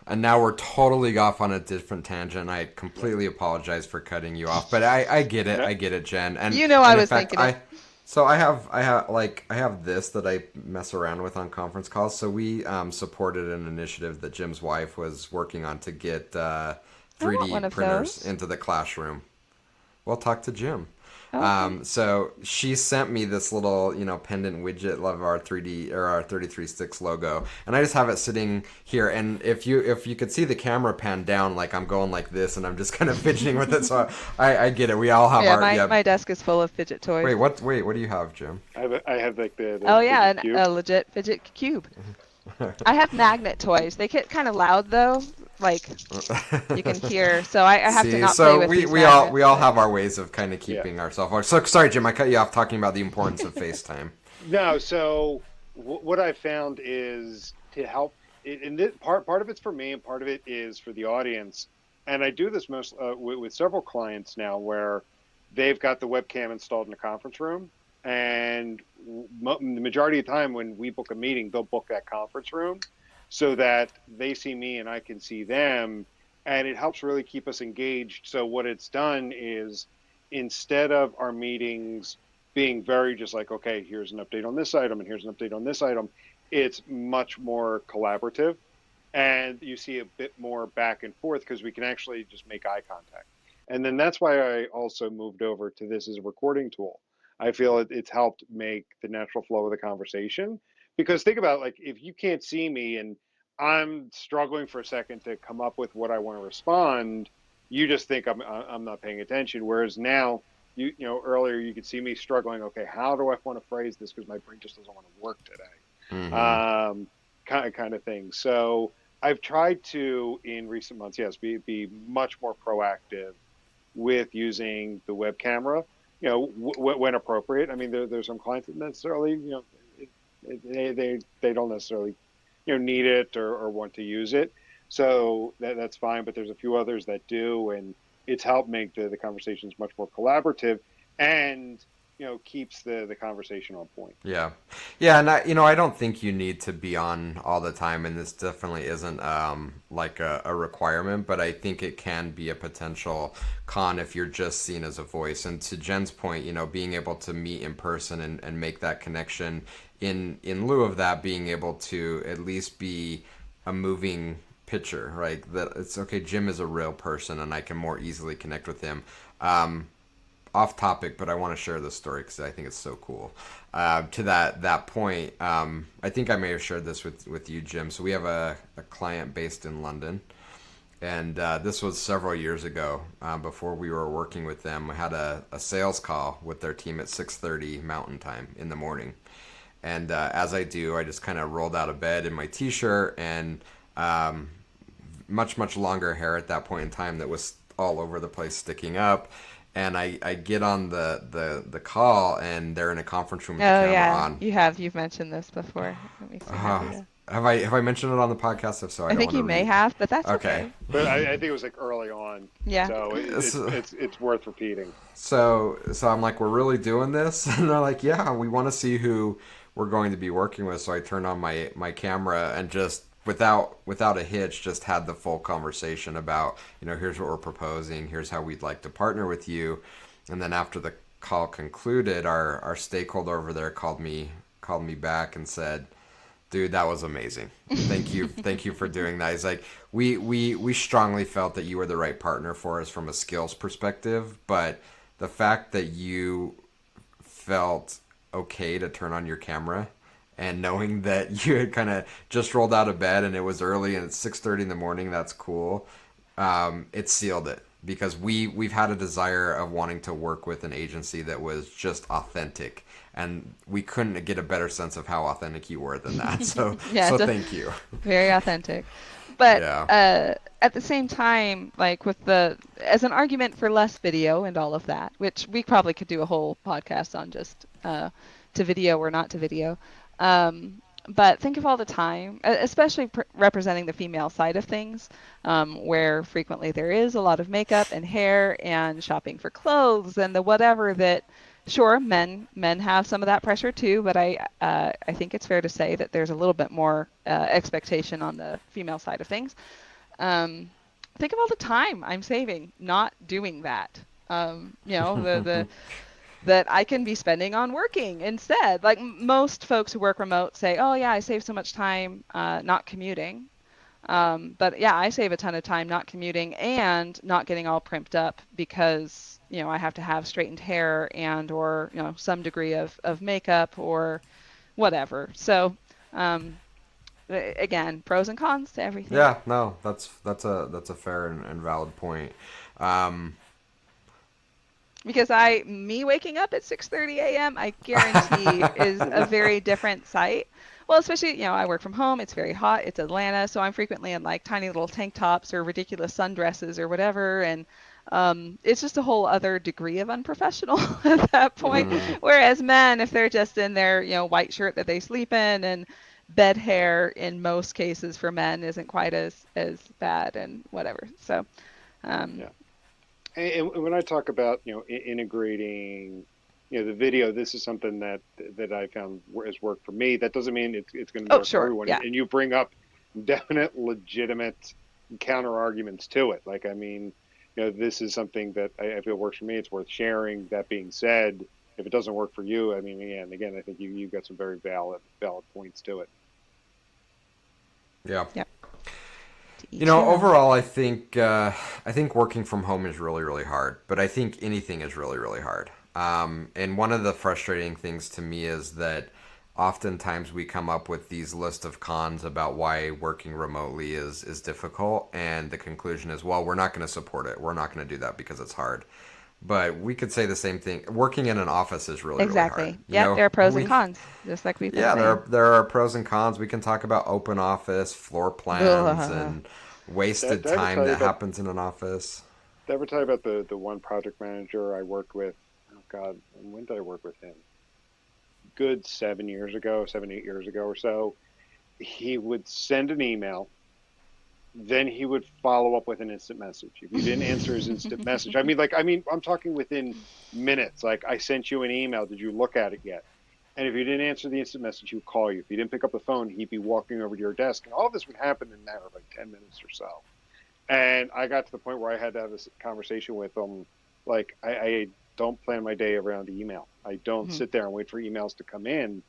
And now we're totally off on a different tangent. I completely apologize for cutting you off, but I get it. I get it, Jen. And I in was fact, thinking it. So I have this that I mess around with on conference calls. So we supported an initiative that Jim's wife was working on to get 3D printers into the classroom. We'll talk to Jim. Okay. So she sent me this little, pendant widget of our 3D or our 33Sticks logo, and I just have it sitting here. And if you could see the camera pan down, like I'm going like this, and I'm just kind of fidgeting with it. So I get it. We all have my desk is full of fidget toys. Wait, what do you have, Jim? I have like the a legit fidget cube. I have magnet toys. They get kind of loud though. Like you can hear, so I have to not play with these magnets. So we all have our ways of kind of keeping ourselves. So sorry, Jim, I cut you off talking about the importance of FaceTime. No, so what I found is to help. And this, part of it's for me, and part of it is for the audience. And I do this most with several clients now, where they've got the webcam installed in the conference room, and the majority of the time when we book a meeting, they'll book that conference room so that they see me and I can see them, and it helps really keep us engaged. So what it's done is, instead of our meetings being very just like, okay, here's an update on this item and here's an update on this item, it's much more collaborative, and you see a bit more back and forth because we can actually just make eye contact. And then that's why I also moved over to this as a recording tool. I feel it's helped make the natural flow of the conversation. Because think about, like, if you can't see me and I'm struggling for a second to come up with what I want to respond, you just think I'm not paying attention. Whereas now, earlier you could see me struggling. Okay, how do I want to phrase this because my brain just doesn't want to work today, kind of thing. So I've tried to, in recent months, be much more proactive with using the web camera. When appropriate. I mean, there's some clients that necessarily, they don't necessarily, need it or want to use it. So that's fine. But there's a few others that do, and it's helped make the conversations much more collaborative, and keeps the conversation on point. Yeah, and I don't think you need to be on all the time, and this definitely isn't like a requirement, but I think it can be a potential con if you're just seen as a voice. And to Jen's point, being able to meet in person and make that connection, in lieu of that, being able to at least be a moving picture, right? That it's okay, Jim is a real person, and I can more easily connect with him. Off topic, but I want to share this story because I think it's so cool. To that point, I think I may have shared this with you, Jim. So we have a client based in London, and this was several years ago. Before we were working with them, we had a sales call with their team at 6:30 Mountain Time in the morning. And as I do, I just kind of rolled out of bed in my t-shirt and much longer hair at that point in time that was all over the place, sticking up. And I get on the call, and they're in a conference room with the camera on. You've mentioned this before. Let me see. Have I mentioned it on the podcast? If so, I think you may have, but that's okay. But I think it was like early on. Yeah. So it's worth repeating. So I'm like, we're really doing this, and they're like, yeah, we want to see who we're going to be working with. So I turned on my camera and just without a hitch, just had the full conversation about, here's what we're proposing, here's how we'd like to partner with you. And then after the call concluded, our stakeholder over there called me back and said, dude, that was amazing. Thank you for doing that. He's like, we strongly felt that you were the right partner for us from a skills perspective, but the fact that you felt okay to turn on your camera, and knowing that you had kind of just rolled out of bed and it was early and it's 6:30 in the morning, that's cool. It sealed it, because we've had a desire of wanting to work with an agency that was just authentic, and we couldn't get a better sense of how authentic you were than that. So so thank you. Very authentic. But at the same time, like as an argument for less video and all of that, which we probably could do a whole podcast on just to video or not to video. But think of all the time, especially representing the female side of things, where frequently there is a lot of makeup and hair and shopping for clothes and the whatever that, sure, men have some of that pressure too, but I think it's fair to say that there's a little bit more expectation on the female side of things. Um, think of all the time I'm saving not doing that. The that I can be spending on working instead. Like most folks who work remote say, oh yeah, I save so much time not commuting. But yeah, I save a ton of time not commuting and not getting all primped up because, I have to have straightened hair and or, some degree of makeup or whatever. So again, pros and cons to everything. Yeah, no, that's a fair and valid point. Um, Because me waking up at 6:30 a.m., I guarantee is a very different sight. Well, especially, I work from home. It's very hot. It's Atlanta, so I'm frequently in like tiny little tank tops or ridiculous sundresses or whatever, and it's just a whole other degree of unprofessional at that point. mhm. Whereas men, if they're just in their, white shirt that they sleep in and bed hair in most cases for men isn't quite as bad and whatever. So, um, Yeah. And when I talk about integrating the video, this is something that I found has worked for me. That doesn't mean it's going to oh, work for sure, everyone. yeah. And you bring up definite, legitimate counter arguments to it. Like, I mean, this is something that I feel works for me. It's worth sharing. That being said, if it doesn't work for you, I mean, again, I think you got some very valid points to it. Yeah. Yep. To each their own. Overall, I think working from home is really, really hard. But I think anything is really, really hard. And one of the frustrating things to me is that oftentimes we come up with these list of cons about why working remotely is difficult, and the conclusion is, well, we're not going to support it. We're not going to do that because it's hard. But we could say the same thing. Working in an office is really, really hard. Exactly. Yep, there are pros and cons, just like we've been Yeah, there saying. are pros and cons. We can talk about open office, floor plans, Ugh. and wasted Did I ever time tell you that about? happens in an office. Did I ever tell you about the one project manager I worked with? Oh God, when did I work with him? Good 7 years ago, 7, 8 years ago or so. He would send an email, then he would follow up with an instant message. If you didn't answer his instant message, I'm talking within minutes. Like, I sent you an email. Did you look at it yet? And if you didn't answer the instant message, he would call you. If you didn't pick up the phone, he'd be walking over to your desk. And all of this would happen in a matter of like 10 minutes or so. And I got to the point where I had to have this conversation with him. Like, I don't plan my day around email. I don't Mhm. sit there and wait for emails to come in.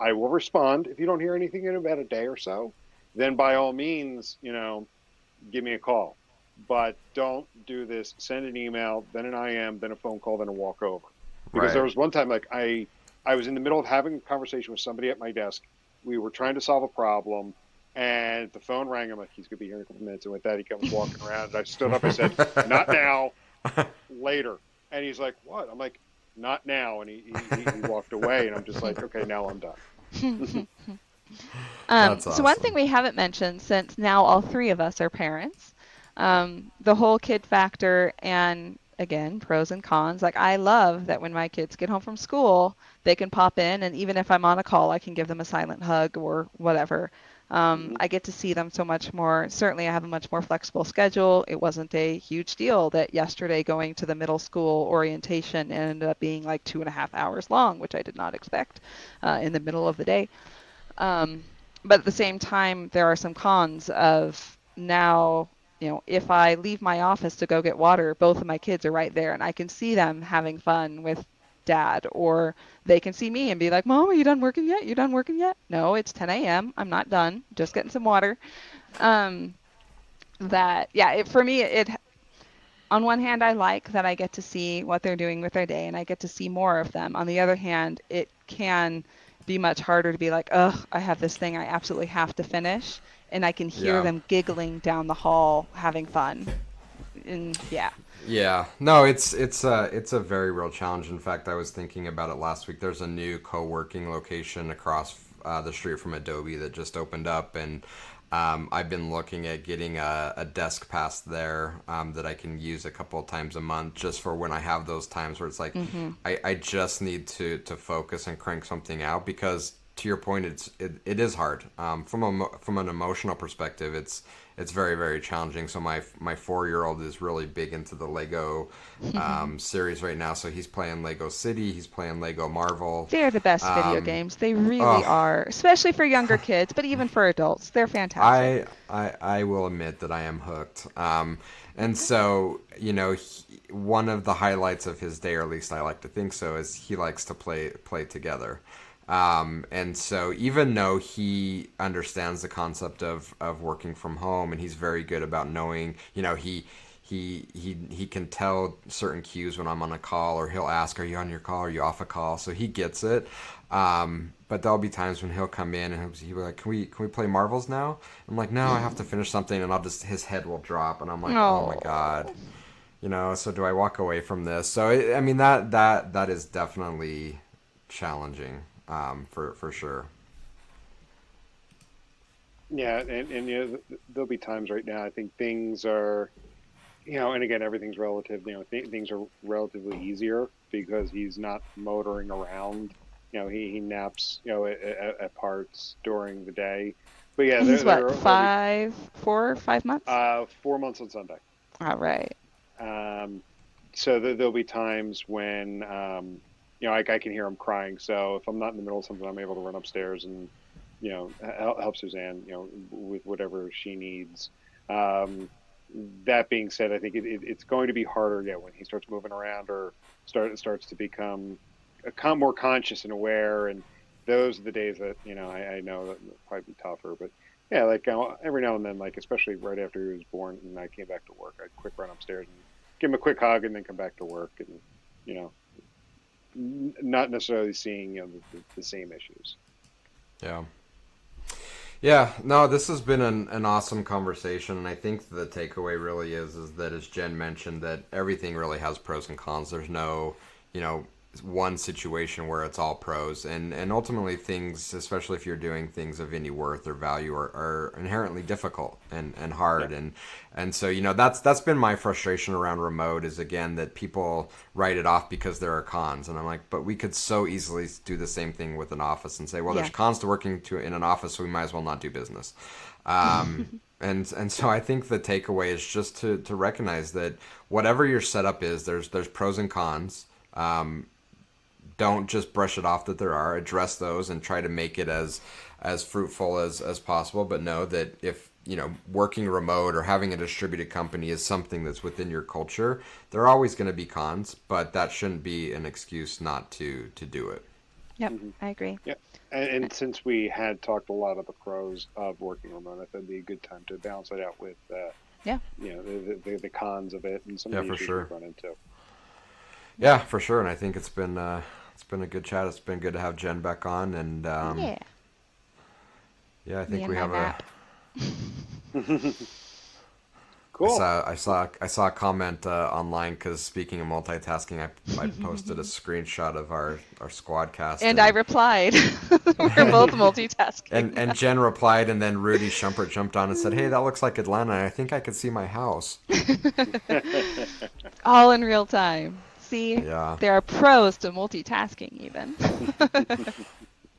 I will respond if you don't hear anything in about a day or so. Then by all means, give me a call. But don't do this. Send an email, then an IM, then a phone call, then a walkover. Because there Right. was one time, like, I was in the middle of having a conversation with somebody at my desk. We were trying to solve a problem, and the phone rang. I'm like, he's going to be here in a couple minutes. And with that, he comes walking around. And I stood up. I said, not now, later. And he's like, what? I'm like, not now. And he walked away. And I'm just like, okay, now I'm done. That's So one thing awesome. we haven't mentioned, since now all three of us are parents, the whole kid factor and again, pros and cons. Like I love that when my kids get home from school, they can pop in and even if I'm on a call, I can give them a silent hug or whatever. Hmm. I get to see them so much more. Certainly, I have a much more flexible schedule. It wasn't a huge deal that yesterday going to the middle school orientation ended up being like 2.5 hours long, which I did not expect in the middle of the day. Um, but at the same time, there are some cons of now, if I leave my office to go get water, both of my kids are right there and I can see them having fun with dad, or they can see me and be like, Mom, are you done working yet? You done working yet? No, it's 10 a.m. I'm not done. Just getting some water. Um, yeah, for me, on one hand, I like that I get to see what they're doing with their day and I get to see more of them. On the other hand, it can be much harder to be like, ugh, I have this thing I absolutely have to finish. And I can hear Yeah. them giggling down the hall, having fun. And yeah. Yeah. No, it's a very real challenge. In fact, I was thinking about it last week. There's a new co-working location across the street from Adobe that just opened up, and I've been looking at getting a desk pass there that I can use a couple of times a month just for when I have those times where it's like Mm-hmm. I just need to focus and crank something out because to your point, it is hard. From an emotional perspective, it's very, very challenging. So my 4-year-old is really big into the Lego series right now. So he's playing Lego City, he's playing Lego Marvel. They're the best video games. They really oh. are, especially for younger kids, but even for adults. They're fantastic. I will admit that I am hooked. And so, you know, one of the highlights of his day, or at least I like to think so, is he likes to play together. And so even though he understands the concept of working from home, and he's very good about knowing, you know, he can tell certain cues when I'm on a call, or he'll ask, are you on your call? Are you off a call? So he gets it. But there'll be times when he'll come in and he'll be like, can we play Marvels now? I'm like, no, I have to finish something, and his head will drop, and I'm like, oh my God. You know, so do I walk away from this? So I mean, that is definitely challenging, for sure. Yeah, and you know, there'll be times right now. I think things are, you know, and again, everything's relative. You know, things are relatively easier because he's not motoring around. You know, he naps, you know, at parts during the day. But yeah, He's what, 4 or 5 months? 4 months on Sunday. All right. So there'll be times when, you know, I can hear him crying. So if I'm not in the middle of something, I'm able to run upstairs and, you know, help Suzanne, you know, with whatever she needs. That being said, I think it's going to be harder yet when he starts moving around or starts to become more conscious and aware. And those are the days that, you know, I know that will probably be tougher. But yeah, like every now and then, like especially right after he was born and I came back to work, I'd quick run upstairs and give him a quick hug and then come back to work, and, you know, not necessarily seeing, you know, the same issues. Yeah, no, this has been an awesome conversation, and I think the takeaway really is that, as Jen mentioned, that everything really has pros and cons. There's no, you know, one situation where it's all pros, and ultimately things, especially if you're doing things of any worth or value, are inherently difficult and hard. Yeah. And so, you know, that's been my frustration around remote, is again that people write it off because there are cons, and I'm like, but we could so easily do the same thing with an office and say, well, there's cons to working in an office, so we might as well not do business. And so I think the takeaway is just to recognize that whatever your setup is, there's pros and cons. Don't just brush it off that there are. Address those and try to make it as fruitful as possible. But know that if, you know, working remote or having a distributed company is something that's within your culture, there are always going to be cons, but that shouldn't be an excuse not to do it. Yep, I agree. Yep. And since we had talked a lot of the pros of working remote, I thought it'd be a good time to balance it out with, you know, the cons of it and some of the issues we've run into. Yeah, for sure. And I think it's been a good chat. It's been good to have Jen back on, and I think we have a cool. I saw a comment online, because speaking of multitasking, I posted a screenshot of our Squadcast, and I replied. We're both multitasking. And Jen replied, and then Rudy Schumpert jumped on and said, "Hey, that looks like Atlanta. I think I could see my house." All in real time. See, there are pros to multitasking even.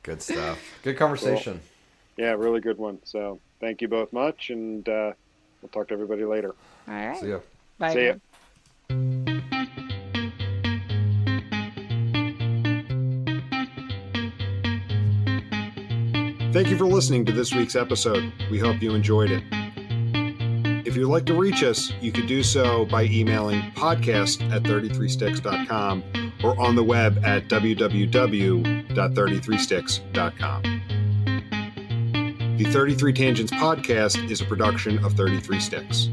Good stuff. Good conversation. Cool. Yeah, really good one. So thank you both much, and we'll talk to everybody later. All right. See ya. Bye. See ya. Thank you for listening to this week's episode. We hope you enjoyed it. If you'd like to reach us, you could do so by emailing podcast@33sticks.com or on the web at www.33sticks.com. The 33 Tangents podcast is a production of 33 Sticks.